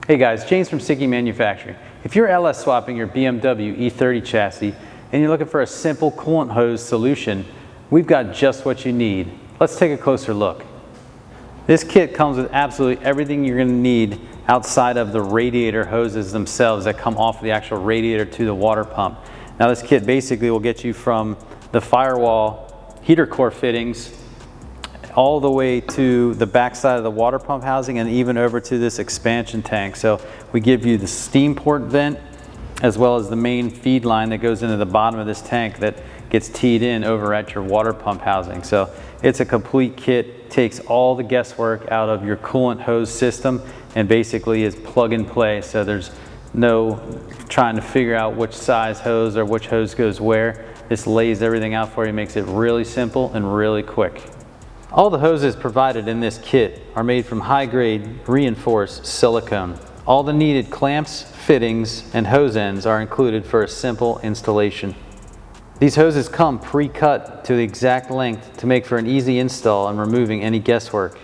Hey guys, James from SIKKY Manufacturing. If you're LS swapping your BMW E30 chassis and you're looking for a simple coolant hose solution, we've got just what you need. Let's take a closer look. This kit comes with absolutely everything you're going to need outside of the radiator hoses themselves that come off the actual radiator to the water pump. Now this kit basically will get you from the firewall heater core fittings all the way to the back side of the water pump housing and even over to this expansion tank. So we give you the steam port vent as well as the main feed line that goes into the bottom of this tank that gets teed in over at your water pump housing. So it's a complete kit, takes all the guesswork out of your coolant hose system and basically is plug and play. So there's no trying to figure out which size hose or which hose goes where. This lays everything out for you, makes it really simple and really quick. All the hoses provided in this kit are made from high-grade reinforced silicone. All the needed clamps, fittings, and hose ends are included for a simple installation. These hoses come pre-cut to the exact length to make for an easy install and removing any guesswork.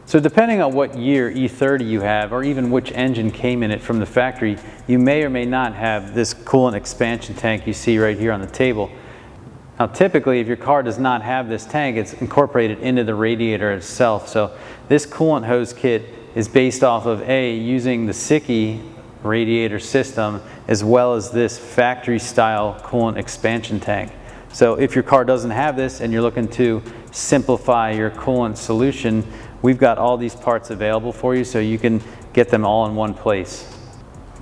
So depending on what year E30 you have, or even which engine came in it from the factory, you may or may not have this coolant expansion tank you see right here on the table. Now typically if your car does not have this tank, it's incorporated into the radiator itself. So this coolant hose kit is based off of using the SIKKY radiator system as well as this factory style coolant expansion tank. So if your car doesn't have this and you're looking to simplify your coolant solution, we've got all these parts available for you so you can get them all in one place.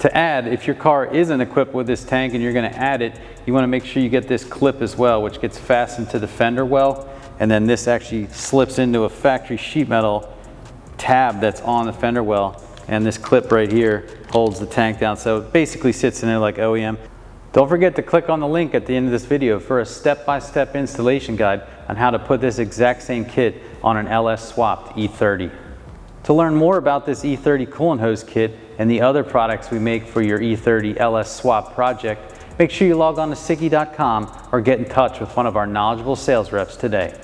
To add, if your car isn't equipped with this tank and you're going to add it, you want to make sure you get this clip as well, which gets fastened to the fender well, and then this actually slips into a factory sheet metal tab that's on the fender well, and this clip right here holds the tank down, so it basically sits in there like OEM. Don't forget to click on the link at the end of this video for a step-by-step installation guide on how to put this exact same kit on an LS swapped E30. To learn more about this E30 coolant hose kit and the other products we make for your E30 LS swap project, make sure you log on to sikky.com or get in touch with one of our knowledgeable sales reps today.